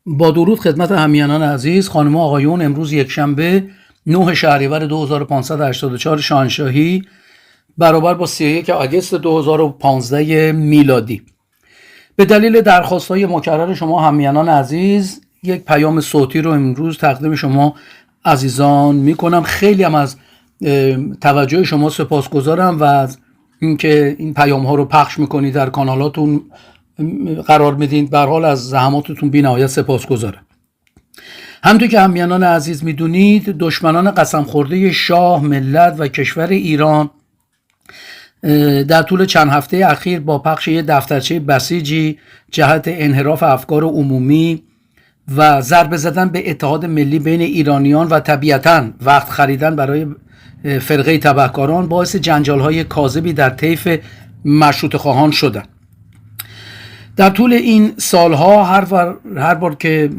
با درود خدمت همینان عزیز، خانم و آقایون، امروز یکشنبه 9 شهریور 2584 شاهنشاهی برابر با 31 آگوست 2015 میلادی. به دلیل درخواست‌های مکرر شما همینان عزیز یک پیام صوتی رو امروز تقدیم شما عزیزان میکنم. خیلی هم از توجه شما سپاسگزارم و از اینکه این پیام ها رو پخش میکنید، در کانالاتون قرار میدین. به هر حال از زحماتتون بی‌نهایت سپاسگزارم. همونطور که همینان عزیز میدونید، دشمنان قسم خورده شاه، ملت و کشور ایران در طول چند هفته اخیر با پخش یک دفترچه بسیجی جهت انحراف افکار عمومی و ضربه زدن به اتحاد ملی بین ایرانیان و طبیعتاً وقت خریدن برای فرقه تبهکاران باعث جنجال‌های کاذبی در طیف مشروطه خواهان شدند. در طول این سالها هر بار که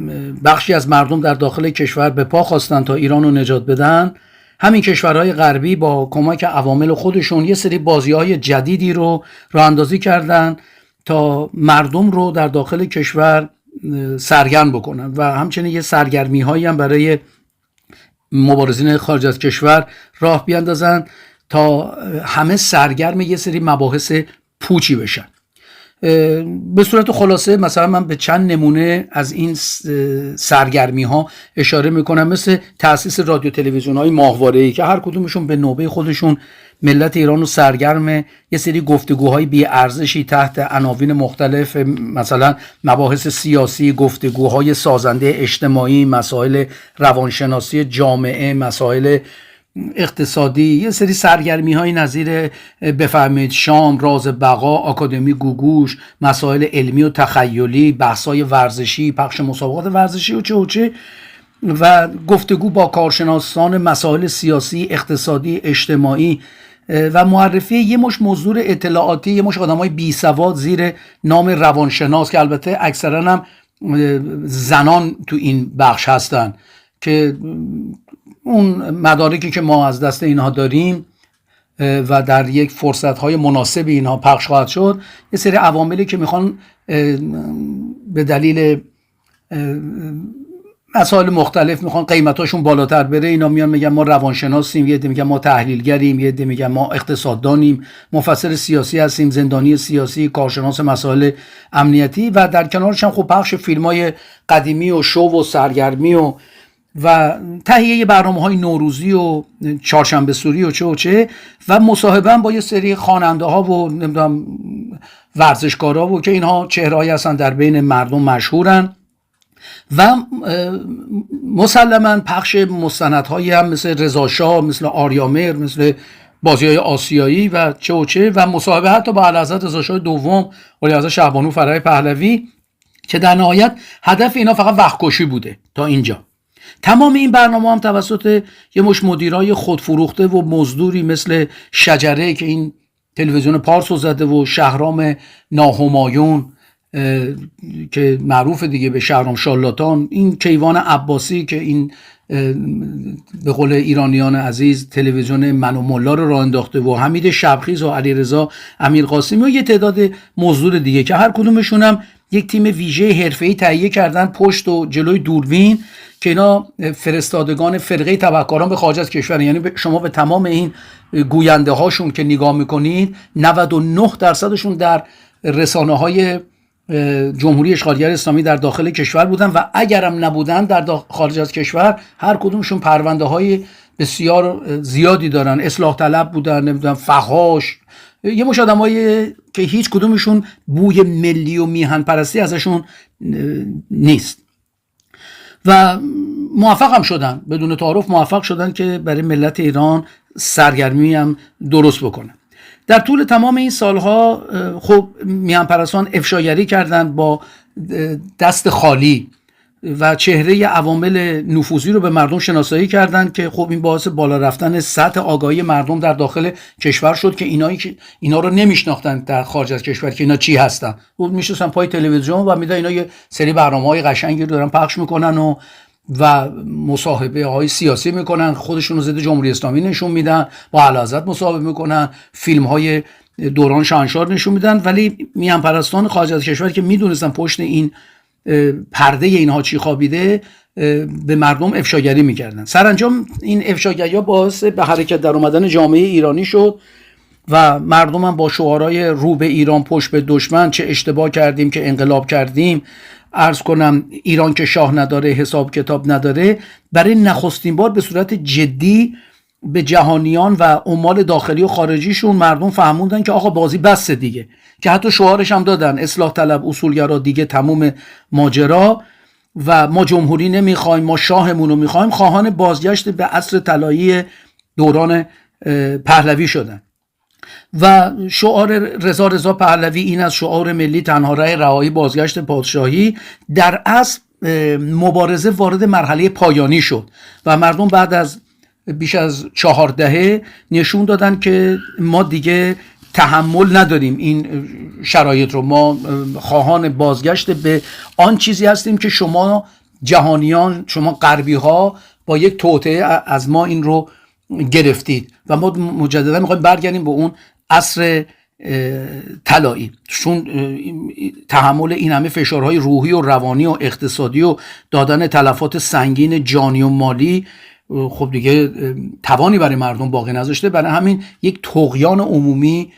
بخشی از مردم در داخل کشور به پا خواستند تا ایران رو نجات بدن، همین کشورهای غربی با کمک عوامل خودشون یه سری بازی‌های جدیدی رو راه اندازی کردن تا مردم رو در داخل کشور سرگرم بکنن و همچنین یه سرگرمی‌هایی هم برای مبارزین خارج از کشور راه بیاندازن تا همه سرگرم یه سری مباحث پوچی بشن. به صورت خلاصه مثلا من به چند نمونه از این سرگرمی ها اشاره میکنم، مثل تأسیس رادیو تلویزیون های ماهواره‌ای که هر کدومشون به نوبه خودشون ملت ایران رو سرگرم یه سری گفتگوهای بی ارزشی تحت عناوین مختلف، مثلا مباحث سیاسی، گفتگوهای سازنده اجتماعی، مسائل روانشناسی جامعه، مسائل اقتصادی، یه سری سرگرمی های نظیر بفهمید شام، راز بقا، آکادمی گوگوش، مسائل علمی و تخیلی، بحث‌های ورزشی، پخش مسابقات ورزشی و چه و گفتگو با کارشناسان مسائل سیاسی، اقتصادی، اجتماعی و معرفی یه مش مزدور اطلاعاتی، یه مش آدمای بی سواد زیر نام روانشناس که البته اکثرا هم زنان تو این بخش هستن که اون مدارکی که ما از دست اینها داریم و در یک فرصت‌های مناسب اینها پخش خواهد شد، یه سری عواملی که میخوان به دلیل مسائل مختلف میخوان قیمتاشون بالاتر بره، اینا میان میگن ما روانشناسیم، یه عده میگن ما تحلیلگریم، یه عده میگن ما اقتصاددانیم، مفسر سیاسی هستیم، زندانی سیاسی، کارشناس مسائل امنیتی و در کنارش هم خب پخش فیلم‌های قدیمی و شو و سرگرمی و تهیه برنامه‌های نوروزی و چهارشنبه سوری و چه و مصاحبه با یه سری خواننده ها و نمیدونم ورزشکارا و که اینها چهره‌ای هستن در بین مردم مشهورن و مسلماً پخش مستندهایی هم مثل رضا شاه، مثل آریامر، مثل بازی‌های آسیایی و چه و مصاحبه حتی با اعلیحضرت رضا شاه دوم، اعلیحضرت شهبانو فرح پهلوی که در نهایت هدف اینا فقط وقت کشی بوده تا اینجا. تمام این برنامه هم توسط یه مش مدیرای خودفروخته و مزدوری مثل شجره که این تلویزیون پارس رو زده و شهرام ناهمایون که معروف دیگه به شهرام شالاتان، این کیوان عباسی که این به قول ایرانیان عزیز تلویزیون من و ملا رو راه انداخته و حمید شبخیز و علیرضا امیرقاسمی و یه تعداد مزدور دیگه که هر کدومشون هم یک تیم ویژه حرفه‌ای تهیه کردن پشت و جلوی دوربین که اینا فرستادگان فرقه تبهکاران به خارج از کشور. یعنی شما به تمام این گوینده هاشون که نگاه میکنید 99% در رسانه های جمهوری اشغالگر اسلامی در داخل کشور بودن و اگرم نبودن در خارج از کشور هر کدومشون پرونده های بسیار زیادی دارن، اصلاح طلب بودن، نمیدونم فحاش، یه مش آدمایی که هیچ کدومشون بوی ملی و میهن پرستی ازشون نیست و موفق هم شدن، بدون تعارف موفق شدن که برای ملت ایران سرگرمی هم درست بکنن. در طول تمام این سالها خب میهن پرستان افشاگری کردن با دست خالی و چهره عوامل نفوذی رو به مردم شناسایی کردن که خب این باعث بالا رفتن سطح آگاهی مردم در داخل کشور شد که اینا رو نمیشناختن در خارج از کشور که اینا چی هستن. خب میشستن پای تلویزیون و میدن اینا یه سری برنامه‌های قشنگی رو دارن پخش میکنن و مصاحبه های سیاسی میکنن، خودشون رو ضد جمهوری اسلامی نشون میدن، با اعلیحضرت مصاحبه میکنن، فیلم های دوران شاهنشاه نشون میدن. ولی میهن پرستان خارج از کشور که میدونستن پشت این پرده اینها چی خوابیده به مردم افشاگری میکردن. سرانجام این افشاگری ها باعث به حرکت در اومدن جامعه ایرانی شد و مردم هم با شعارهای رو به ایران پشت به دشمن، چه اشتباه کردیم که انقلاب کردیم، عرض کنم ایران که شاه نداره حساب کتاب نداره، برای نخستین بار به صورت جدی به جهانیان و عمال داخلی و خارجیشون مردم فهموندن که آقا بازی بس دیگه، که حتی شعارش هم دادن اصلاح طلب اصولگرا، دیگه تموم ماجرا و ما جمهوری نمیخوایم، ما شاهمون رو میخوایم، خواهان بازگشت به عصر طلایی دوران پهلوی شدن. و شعار رضا پهلوی این از شعار ملی تنها راه رهایی بازگشت پادشاهی در اصل مبارزه وارد مرحله پایانی شد و مردم بعد از بیش از 4 دهه نشون دادن که ما دیگه تحمل نداریم این شرایط رو، ما خواهان بازگشت به آن چیزی هستیم که شما جهانیان، شما غربی ها با یک توطئه از ما این رو گرفتید و ما مجددا میخوایم برگردیم به اون عصر طلایی. چون تحمل این همه فشارهای روحی و روانی و اقتصادی و دادن تلفات سنگین جانی و مالی خب دیگه توانی برای مردم باقی نذاشته، برای همین یک طغیان عمومی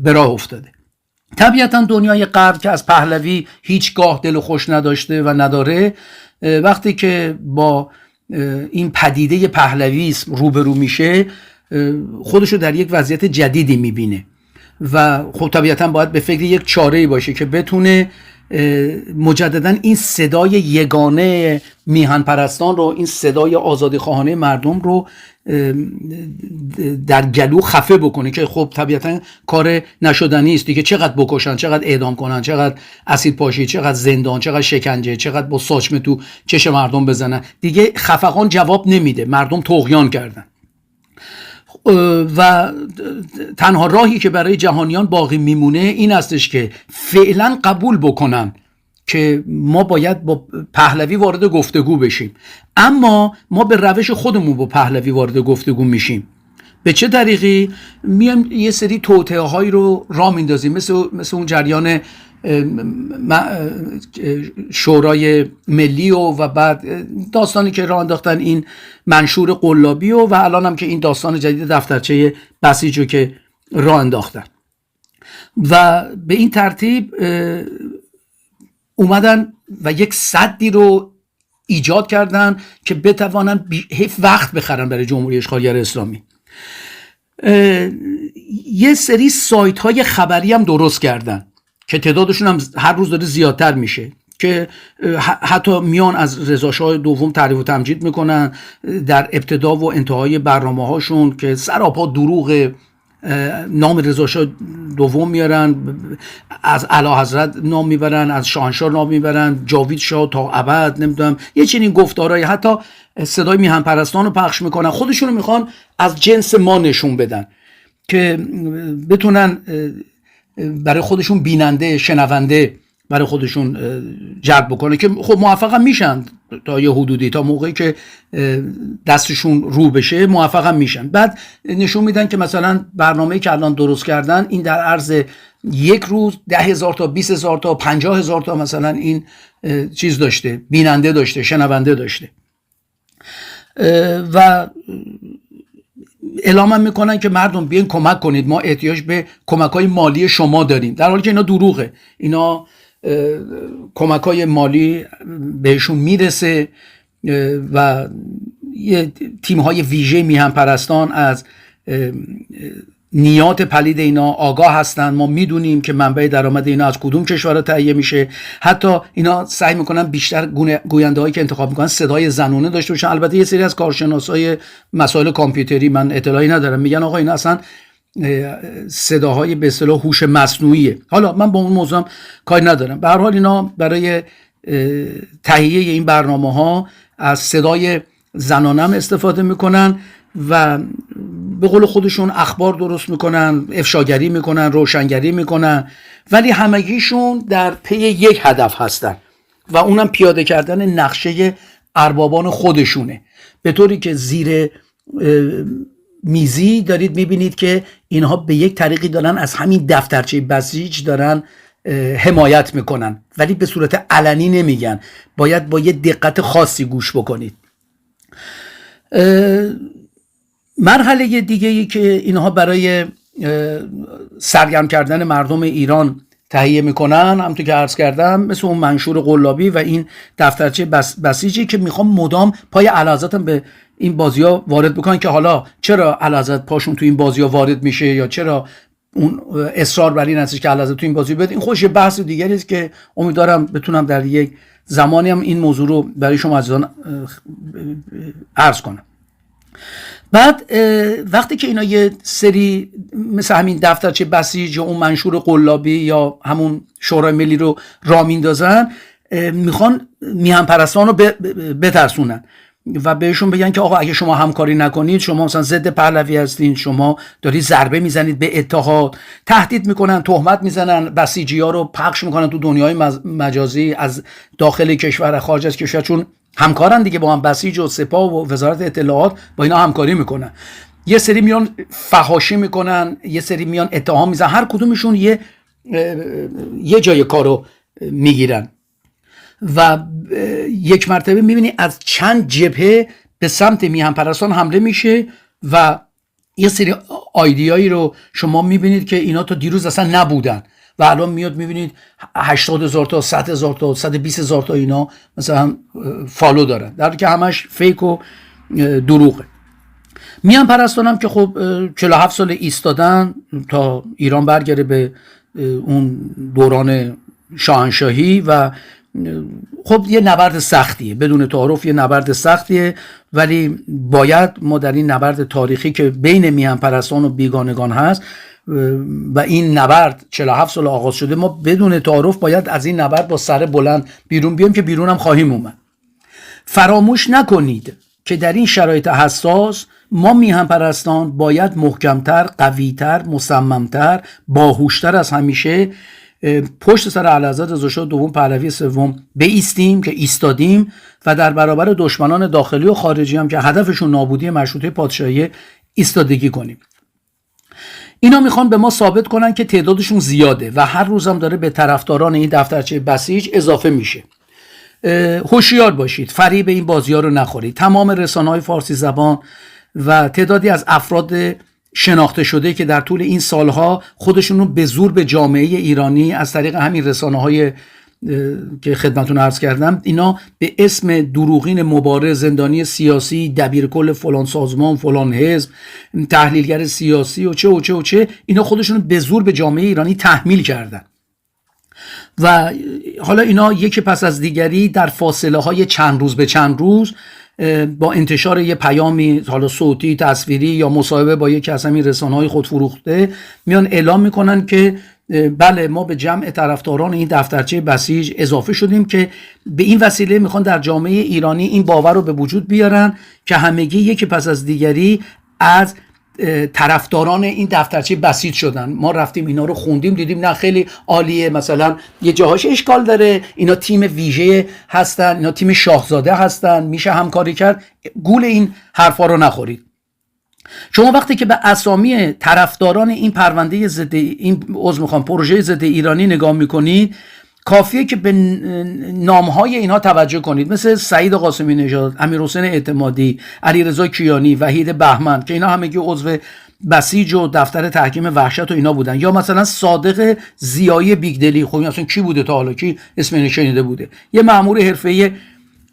به راه افتاده. طبیعتا دنیای غرب که از پهلوی هیچگاه دل خوش نداشته و نداره، وقتی که با این پدیده پهلویسم روبرو میشه خودشو در یک وضعیت جدیدی میبینه و خب طبیعتا باید به فکر یک چاره‌ای باشه که بتونه مجددا این صدای یگانه میهن پرستان رو، این صدای آزادی خواهانه مردم رو در گلو خفه بکنه که خب طبیعتا کار نشدنی است دیگه. چقدر بکشن، چقدر اعدام کنن، چقدر اسید پاشی، چقدر زندان، چقدر شکنجه، چقدر با ساچمه تو چش مردم بزنن، دیگه خفقان جواب نمیده، مردم طغیان کردن. و تنها راهی که برای جهانیان باقی میمونه این استش که فعلا قبول بکنن که ما باید با پهلوی وارد گفتگو بشیم، اما ما به روش خودمون با پهلوی وارد گفتگو میشیم. به چه طریقی؟ میایم یه سری توطئه هایی رو راه میندازیم، مثل اون جریان شورای ملی و بعد داستانی که راه انداختن این منشور قلابی و الان هم که این داستان جدید دفترچه بسیج رو که راه انداختن و به این ترتیب اومدن و یک سدی رو ایجاد کردن که بتوانن حیف وقت بخرن برای جمهوری اشغالگر اسلامی. یه سری سایت های خبری هم درست کردن که تعدادشون هم هر روز داره زیادتر میشه، که حتی میان از رضاشاه دوم تعریف و تمجید میکنن در ابتدا و انتهای برنامه هاشون که سراپا دروغ، نام رضاشاه دوم میارن، از اعلیحضرت نام میبرن، از شاهنشاه نام میبرن، جاوید شاه تا ابد، نمیدونم یه چنین گفتارهای، حتی صدای میهن پرستان رو پخش میکنن. خودشون رو میخوان از جنس ما نشون بدن که بتونن برای خودشون بیننده، شنونده برای خودشون جلب بکنه، که خب موفق هم میشن تا یه حدودی، تا موقعی که دستشون رو بشه موفق هم میشن. بعد نشون میدن که مثلا برنامه‌ای که الان درست کردن این در عرض یک روز 10,000 تا 20,000 تا 50,000 تا مثلا این چیز داشته، بیننده داشته، شنونده داشته و اعلام هم میکنن که مردم بیاین کمک کنید، ما احتیاج به کمک‌های مالی شما داریم، در حالی که اینا دروغه. اینا کمک‌های مالی بهشون میرسه و یه تیم‌های ویژه میهن پرستان از نیات پلید اینا آگاه هستن. ما میدونیم که منبع درآمد اینا از کدوم کشورها تهیه میشه. حتی اینا سعی میکنن بیشتر گوینده هایی که انتخاب میکنن صدای زنونه داشته باشن. البته یه سری از کارشناسای مسائل کامپیوتری، من اطلاعی ندارم، میگن آقا اینا اصلا صداهای به اصطلاح هوش مصنوعیه. حالا من با اون موضوع کاری ندارم. به هر حال اینا برای تهیه این برنامه‌ها از صدای زنانم استفاده میکنن و به قول خودشون اخبار درست میکنن، افشاگری میکنن، روشنگری میکنن، ولی همگیشون در پی یک هدف هستن و اونم پیاده کردن نقشه اربابان خودشونه، به طوری که زیر میزی دارید میبینید که اینها به یک طریقی دارن از همین دفترچه بسیج دارن حمایت میکنن، ولی به صورت علنی نمیگن. باید با یه دقت خاصی گوش بکنید. مرحله دیگه ای که اینها برای سرگرم کردن مردم ایران تهیه میکنن، همونطور که عرض کردم، مثل اون منشور قلابی و این دفترچه بسیجی که میخوام مدام پای اعلیحضرت به این بازی‌ها وارد بکنن که حالا چرا اعلیحضرت پاشون تو این بازی‌ها وارد میشه یا چرا اون اصرار بر این هستش که اعلیحضرت تو این بازی بده. این خودش بحث دیگری است که امیدوارم بتونم در یک زمانی هم این موضوع رو برای شما عزیزان عرض کنم. بعد وقتی که اینا یه سری مثل همین دفترچه بسیج یا اون منشور قلابی یا همون شورای ملی رو راه میندازن، میخوان میهن پرستان رو بترسونن و بهشون بگن که آقا اگه شما همکاری نکنید، شما مثلا ضد پهلوی هستین، شما دارید ضربه میزنید به اتحاد، تهدید میکنن، تهمت میزنن، بسیجی ها رو پخش میکنن تو دنیای مجازی از داخل کشور، خارج از کشور، چون همکارن دیگه با هم، بسیج و سپاه و وزارت اطلاعات با اینا همکاری میکنن. یه سری میان فحاشی میکنن، یه سری میان اتهام میزنن، هر کدومشون یه جای کارو میگیرن و یک مرتبه میبینی از چند جبهه به سمت میهن پرستان حمله میشه و یه سری آیدیایی رو شما میبینید که اینا تا دیروز اصلا نبودن و الان میاد میبینید 80,000 تا 100,000 تا 120,000 تا اینا مثلا فالو دارن، در حالی که همش فیک و دروغه. میهن پرستان هم که خب 47 سال ایستادن تا ایران برگره به اون دوران شاهنشاهی و خب یه نبرد سختیه، بدون تعارف یه نبرد سختیه، ولی باید ما در این نبرد تاریخی که بین میهن پرستان و بیگانگان هست و این نبرد 47 سال آغاز شده، ما بدون تعارف باید از این نبرد با سر بلند بیرون بیایم که بیرون هم خواهیم اومد. فراموش نکنید که در این شرایط حساس ما میهن پرستان باید محکمتر، قویتر، مصممتر، باهوشتر از همیشه پشت سر اعلیحضرت رضاشاه دوم پهلوی سوم بایستیم که ایستادیم و در برابر دشمنان داخلی و خارجی هم که هدفشون نابودی مشروطه پادشاهی ایستادگی کنیم. اینا میخوان به ما ثابت کنن که تعدادشون زیاده و هر روزم داره به طرفداران این دفترچه بسیج اضافه میشه. هوشیار باشید، فریب این بازی‌ها رو نخورید. تمام رسانه‌های فارسی زبان و تعدادی از افراد شناخته شده که در طول این سالها خودشون رو به زور به جامعه ایرانی از طریق همین رسانه‌های که خدمتتون عرض کردم، اینا به اسم دروغین مبارز، زندانی سیاسی، دبیرکل فلان سازمان، فلان حزب، تحلیلگر سیاسی و چه و چه و چه، اینا خودشون رو به زور به جامعه ایرانی تحمیل کردن و حالا اینا یکی پس از دیگری در فاصله های چند روز به چند روز با انتشار یه پیامی، حالا صوتی، تصویری یا مصاحبه با یکی از همین رسانه‌های خودفروخته، میان اعلام میکنن که بله ما به جمع طرفداران این دفترچه بسیج اضافه شدیم که به این وسیله میخوان در جامعه ایرانی این باور رو به وجود بیارن که همگی یکی پس از دیگری از طرفداران این دفترچه بسیج شدن. ما رفتیم اینا رو خوندیم، دیدیم نه خیلی عالیه، مثلا یه جاهاش اشکال داره، اینا تیم ویژه هستن، اینا تیم شاهزاده هستن، میشه همکاری کرد. گول این حرفا رو نخورید. شما وقتی که به اسامی طرفداران این پرونده ضد این پروژه ضد ایرانی نگاه میکنید، کافیه که به نامهای اینها توجه کنید، مثل سعید قاسمی نژاد، امیرحسین اعتمادی، علیرضا کیانی، وحید بهمن که اینا همگی عضو بسیج و دفتر تحکیم وحشت و اینا بودن، یا مثلا صادق ضیایی بیگدلی. خب اصلا کی بوده تا حالا، کی اسم شنیده بوده؟ یه مأمور حرفه‌ای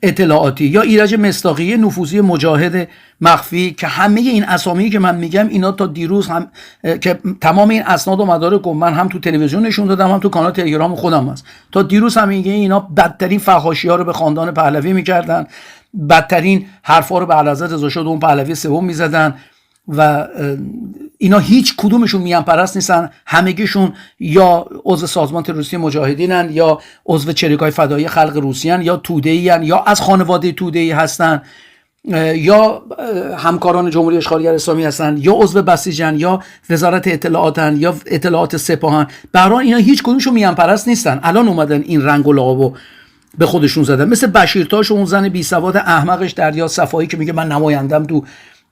اطلاعاتی. یا ایرج مصداقی، نفوذی مجاهد مخفی، که همه این اسامی که من میگم اینا تا دیروز هم که تمام این اسناد و مدارک من هم تو تلویزیون نشون دادم، هم تو کانال تلگرام خودم هست، تا دیروز هم میگه اینا بدترین فحاشی ها رو به خاندان پهلوی میکردن، بدترین حرفا رو به اعلیحضرت رضاشاه دوم پهلوی سوم میزدن و اینا هیچ کدومشون میهن پرست نیستن، همگیشون یا عضو سازمان تروریستی مجاهدینن، یا عضو چریکای فدایی خلق روسیان، یا توده‌ای ان، یا از خانواده توده‌ای هستن، یا همکاران جمهوری اشغالگر اسلامی هستن، یا عضو بسیجن، یا وزارت اطلاعاتن، یا اطلاعات سپاهن. به هر حال اینا هیچ کدومشون میهن پرست نیستن. الان اومدن این رنگ و لعابو به خودشون زدن، مثل بشیرتاش و اون زن بی سواد احمقش دریا صفایی که میگه من نمایندم تو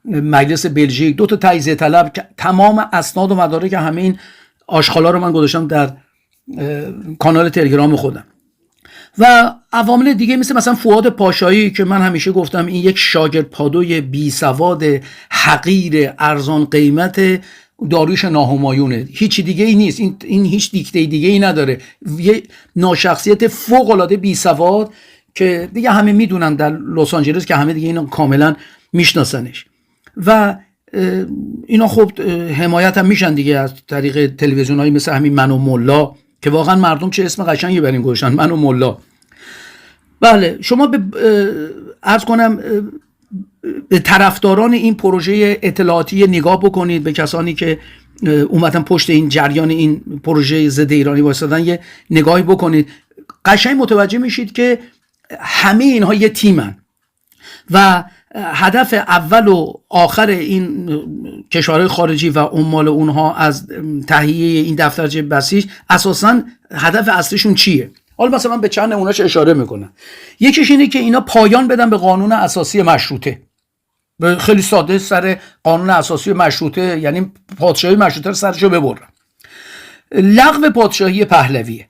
مجلس بلژیک، دو تا تجزیه طلب، تمام اسناد و مدارک همه این آشغالا رو من گذاشتم در کانال تلگرام خودم. و عوامل دیگه مثلا فؤاد پاشایی که من همیشه گفتم این یک شاگرد پادوی بی سواد حقیر ارزان قیمت داریوش ناهمایونه، هیچ دیگه ای نیست. این هیچ دیکته دیگه ای نداره. یه ناشخصیت فوق العاده بی سواد که دیگه همه میدونن در لس آنجلس، که همه دیگه اینو کاملا میشناسنش و اینا خب حمایت هم میشن دیگه از طریق تلویزیونایی مثل همین من و ملا، که واقعا مردم چه اسم قشنگی بر این گذاشتن، من و ملا. بله شما عرض کنم به طرفداران این پروژه اطلاعاتی نگاه بکنید، به کسانی که اومدن پشت این جریان این پروژه ضد ایرانی وایسادن یه نگاهی بکنید، قشنگ متوجه میشید که همه اینها یه تیمن و هدف اول و آخر این کشورهای خارجی و عمال اونها از تهیه این دفترچه بسیج اساساً هدف اصلیشون چیه؟ حالا مثلا من به چند نمونهش اشاره میکنم. یکیش اینه که اینا پایان بدن به قانون اساسی مشروطه. خیلی ساده، سر قانون اساسی مشروطه یعنی پادشاهی مشروطه رو سرشو ببرن. لغو پادشاهی پهلویه،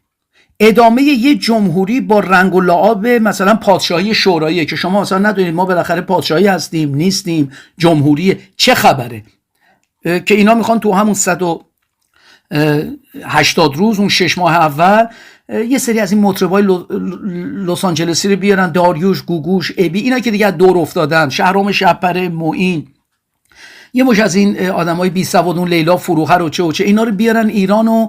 ادامه یه جمهوری با رنگ و لعاب مثلا پادشاهی شوراییه که شما مثلا ندونید ما بالاخره پادشاهی هستیم نیستیم، جمهوریه، چه خبره؟ که اینا میخوان تو همون 180 روز، اون 6 ماه اول، یه سری از این مطربای لس آنجلسی رو بیارن، داریوش، گوگوش، ابی، اینا که دیگه دور افتادن، شهرام شبپره، معین، یه مش از این آدمای بی سواد، اون لیلا فروخر و چه اینا رو بیارن ایران و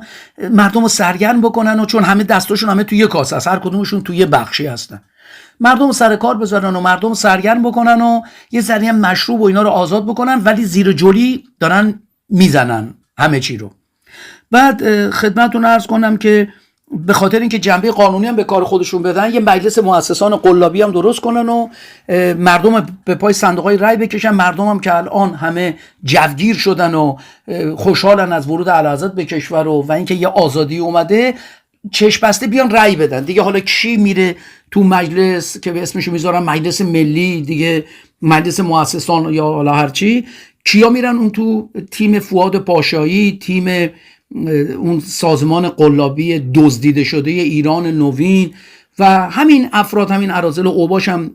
مردم رو سرگرم بکنن، و چون همه دستاشون همه توی یه کاسه است، هر کدومشون توی یه بخشی هستن، مردم سر کار بذارن و مردم سرگرم بکنن و یه ذره هم مشروب و اینا رو آزاد بکنن، ولی زیر جلی دارن میزنن همه چی رو. بعد خدمتتون عرض کنم که به خاطر اینکه جنبه قانونی هم به کار خودشون بدن، یه مجلس مؤسسان قلابی هم درست کنن و مردم به پای صندوقای رای بکشن. مردم هم که الان همه جوگیر شدن و خوشحالن از ورود اعلیحضرت به کشور و اینکه یه آزادی اومده، چشم بسته بیان رای بدن دیگه. حالا کی میره تو مجلس که به اسمشو میذارن مجلس ملی دیگه، مجلس مؤسسان یا حالا هرچی، کیا میرن اون تو تیم فؤاد پاشایی، تیم اون سازمان قلابی دزدیده شده ایران نوین و همین افراد، همین اراذل و اوباش هم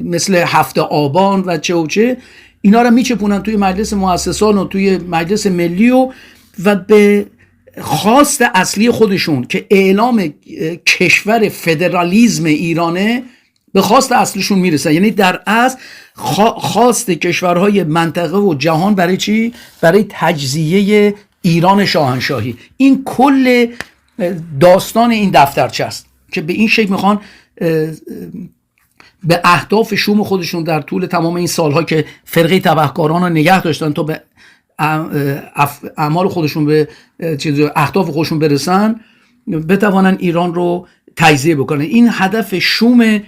مثل هفته آبان و چه اینا رو میچپونن توی مجلس مؤسسان و توی مجلس ملی و به خواست اصلی خودشون که اعلام کشور فدرالیسم ایرانه، به خواست اصلیشون میرسن. یعنی در اصل خواست کشورهای منطقه و جهان برای چی؟ برای تجزیه ایران شاهنشاهی. این کل داستان این دفترچه است که به این شکل میخوان به اهداف شوم خودشون در طول تمام این سالها که فرقه تبهکاران رو نگه داشتن تا به اعمال خودشون، به اهداف خودشون برسن، بتوانن ایران رو تجزیه بکنن. این هدف شوم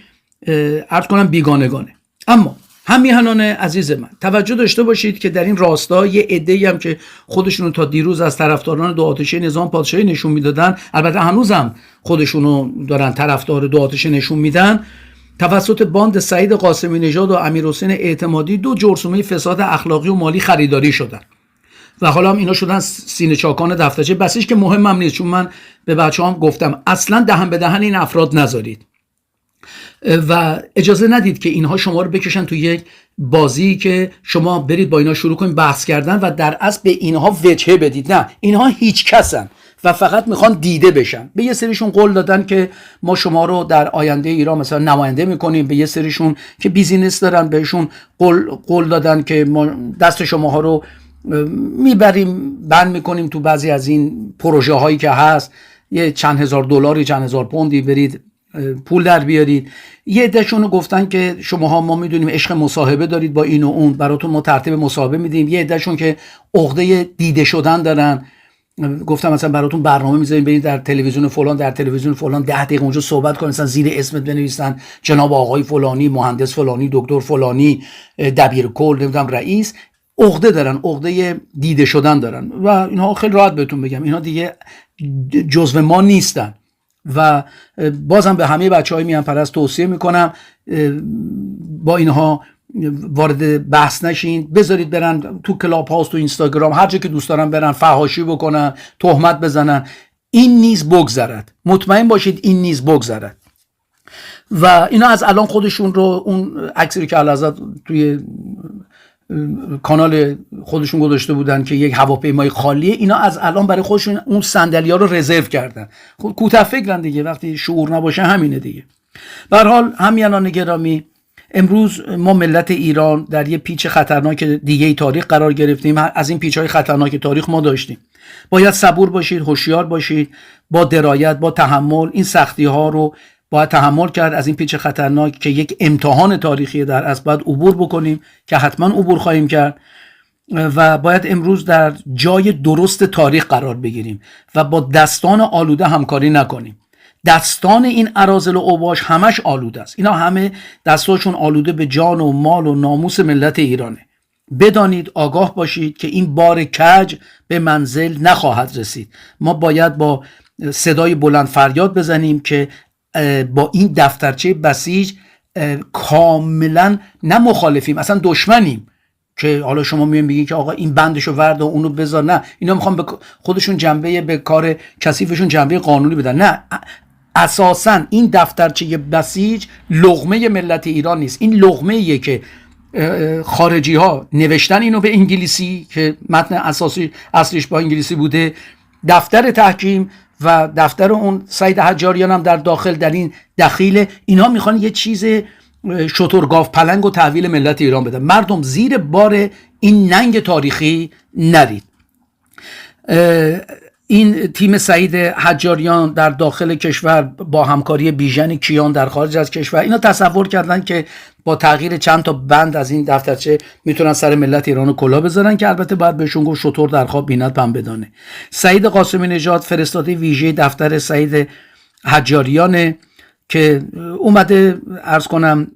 عرض کنم بیگانگانه. اما همیهنان عزیز من توجه داشته باشید که در این راستا یه عده‌ای هم که خودشونو تا دیروز از طرفداران دو آتشه نظام پادشاهی نشون میدادن، البته هنوزم خودشونو دارن طرفدار دو آتشه نشون میدن، توسط باند سعید قاسمی نژاد و امیرحسین اعتمادی 2 جرثومه فساد اخلاقی و مالی خریداری شدن و حالا هم اینا شدن سینه چاکان دفترچه بسیج، که مهمم نیست، چون من به بچه‌هام گفتم اصلا دهن به دهن این افراد نذارید و اجازه ندید که اینها شما رو بکشن تو یک بازی که شما برید با اینا شروع کنید بحث کردن و در اصل به اینها وجهه بدید. نه، اینها هیچ کسن و فقط میخوان دیده بشن. به یه سریشون قول دادن که ما شما رو در آینده ایران مثلا نماینده میکنیم، به یه سریشون که بیزینس دارن بهشون قول دادن که ما دست شماها رو میبریم بند میکنیم تو بعضی از این پروژه هایی که هست، یه چند هزار دلاری، چند هزار پوندی برید پول در بیارید. یه عدهشون گفتن که شماها ما میدونیم عشق مصاحبه دارید با این و اون، براتون ما ترتیب مصاحبه میدیم. یه عدهشون که عقده دیده شدن دارن، گفتم مثلا براتون برنامه میذاریم برید در تلویزیون فلان، در تلویزیون فلان 10 دقیقه اونجا صحبت کنن، مثلا زیر اسمت بنویسن جناب آقای فلانی، مهندس فلانی، دکتر فلانی، دبیر کل، نمیدونم رئیس. عقده دارن، عقده دیده شدن دارن و اینها خیلی راحت بهتون بگم اینا دیگه جزو ما نیستن و بازم به همه بچهای میان پرست توصیه میکنم با اینها وارد بحث نشین، بذارید برن تو کلاب هاوس، تو اینستاگرام، هر جا که دوست دارن برن فحاشی بکنن، تهمت بزنن. این نیز بگذرد. مطمئن باشید این نیز بگذرد. و اینا از الان خودشون رو، اون عکسی که اعلیحضرت توی کانال خودشون گذاشته بودن که یک هواپیمای خالیه، اینا از الان برای خودشون اون صندلی‌ها رو رزرو کردن. کوتاه فکرن دیگه، وقتی شعور نباشه همینه دیگه. به هر حال همیهنان گرامی، امروز ما ملت ایران در یه پیچ خطرناک دیگه تاریخ قرار گرفتیم. از این پیچ‌های خطرناک تاریخ ما داشتیم. باید صبور باشید، هوشیار باشید، با درایت، با تحمل این سختی‌ها رو باید تحمل کرد. از این پیچ خطرناک که یک امتحان تاریخی در اصل باید عبور بکنیم که حتما عبور خواهیم کرد و باید امروز در جای درست تاریخ قرار بگیریم و با دستان آلوده همکاری نکنیم. دستان این اراذل و اوباش همش آلوده است. اینا همه دستاشون آلوده به جان و مال و ناموس ملت ایرانه. بدانید، آگاه باشید که این بار کج به منزل نخواهد رسید. ما باید با صدای بلند فریاد بزنیم که با این دفترچه بسیج کاملا نه مخالفیم، اصلا دشمنیم. که حالا شما میگین بگید که آقا این بندشو ورد و اونو بذار. نه، اینا میخوان به خودشون جنبه، به کار کثیفشون جنبه قانونی بدن. نه، اساسا این دفترچه بسیج لقمه ملت ایران نیست. این لقمه‌ایه که خارجی ها نوشتن اینو به انگلیسی که متن اصلیش با انگلیسی بوده. دفتر تحکیم و دفتر اون سید حجاریان هم در داخل در این دخیل. اینا میخوان یه چیز شترگاف پلنگ و تحویل ملت ایران بدن. مردم زیر بار این ننگ تاریخی نرید. این تیم سعید حجاریان در داخل کشور با همکاری بیژن کیان در خارج از کشور، اینا تصور کردن که با تغییر چند تا بند از این دفترچه میتونن سر ملت ایران کلاه بذارن، که البته باید بهشون گفت شطور در خواب بیند پنبه دانه. سعید قاسمی نژاد فرستاده ویژه دفتر سعید حجاریان که اومده عرض کنم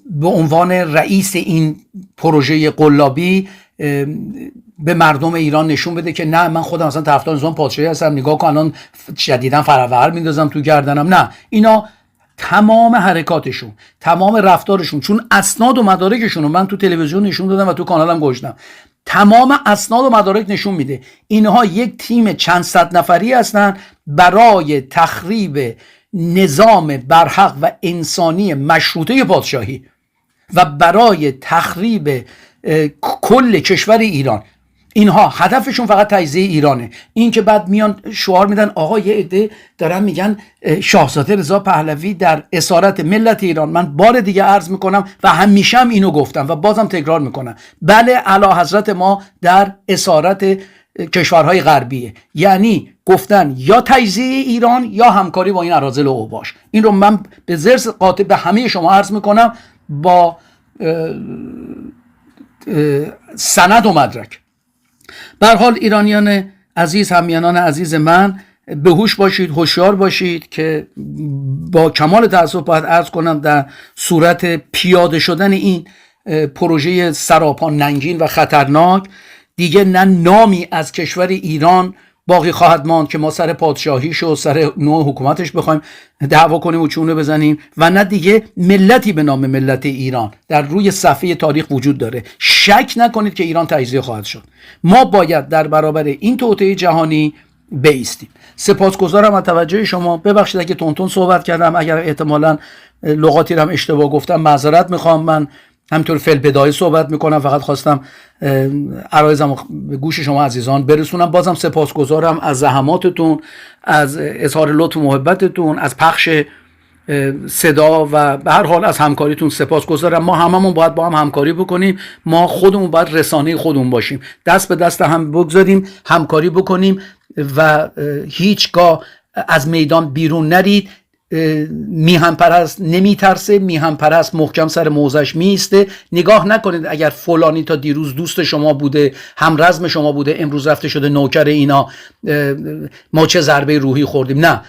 به عنوان رئیس این پروژه قلابی به مردم ایران نشون بده که نه، من خودم اصلا طرفدار نظام پادشاهی هستم، نگاه کن الان جدیداً فرور میندازم تو گردنم. نه، اینا تمام حرکاتشون، تمام رفتارشون، چون اسناد و مدارکشون رو من تو تلویزیون نشون دادم و تو کانالم گذاشتم، تمام اسناد و مدارک نشون میده اینها یک تیم چند صد نفری هستن برای تخریب نظام برحق و انسانی مشروطه پادشاهی و برای تخریب کل کشور ایران. اینها هدفشون فقط تجزیه ایرانه. این که بعد میان شعار میدن آقا یه عده دارن میگن شاهزاده رضا پهلوی در اسارت ملت ایران. من بار دیگه عرض میکنم و همیشه هم اینو گفتم و بازم تکرار میکنم، بله، اعلیحضرت ما در اسارت کشورهای غربیه. یعنی گفتن یا تجزیه ایران یا همکاری با این اراذل و اوباش. این رو من به ضرس قاطع به همه شما عرض میکنم با سند و مدرک. به هر حال ایرانیان عزیز، همیهنان عزیز من، به هوش باشید، هوشیار باشید که با کمال تأسف باید عرض کنم در صورت پیاده شدن این پروژه سراپا ننگین و خطرناک دیگه نه نامی از کشور ایران باقی خواهد ماند که ما سر پادشاهیش و سر نوع حکومتش بخوایم دعوا کنیم و چونه بزنیم، و نه دیگه ملتی به نام ملت ایران در روی صفحه تاریخ وجود داره. شک نکنید که ایران تجزیه خواهد شد. ما باید در برابر این توطئه جهانی بایستیم. سپاسگزارم از توجه شما. ببخشید اگه تونتون صحبت کردم، اگر احتمالاً لغاتی رو هم اشتباه گفتم معذرت میخوام. من همینطور فعل بداهه صحبت میکنم، فقط خواستم عرایزم به گوش شما عزیزان برسونم. بازم سپاسگزارم از زحماتتون، از اظهار لطف و محبتتون، از پخش صدا و به هر حال از همکاریتون سپاسگزارم. ما هممون باید با هم همکاری بکنیم. ما خودمون باید رسانه خودمون باشیم، دست به دست هم بگذاریم، همکاری بکنیم و هیچگاه از میدان بیرون نرید. میهن پرست نمیترسه، میهن پرست محکم سر موضعش میسته. نگاه نکنید اگر فلانی تا دیروز دوست شما بوده، هم رزم شما بوده، امروز رفته شده نوکر اینا، ما چه ضربه روحی خوردیم. نه،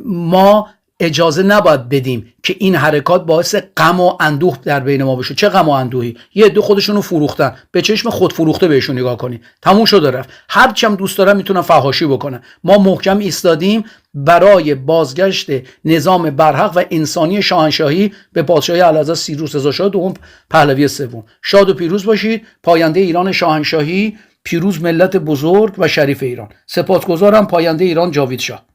ما اجازه نباید بدیم که این حرکات باعث غم و اندوه در بین ما بشه. چه غم و اندوهی؟ یه عده خودشونو فروختن، به چشم خود فروخته بهشون نگاه کنید. تموم شد رفت. هر چم دوست دارن میتونن فحاشی بکنن. ما محکم ایستادیم برای بازگشت نظام برحق و انسانی شاهنشاهی به پادشاهی اعلیحضرت سیروس رضا شاه دوم پهلوی سوم. شاد و پیروز باشید. پاینده ایران شاهنشاهی پیروز ملت بزرگ و شریف ایران. سپاسگزارم. پاینده ایران جاوید شاه.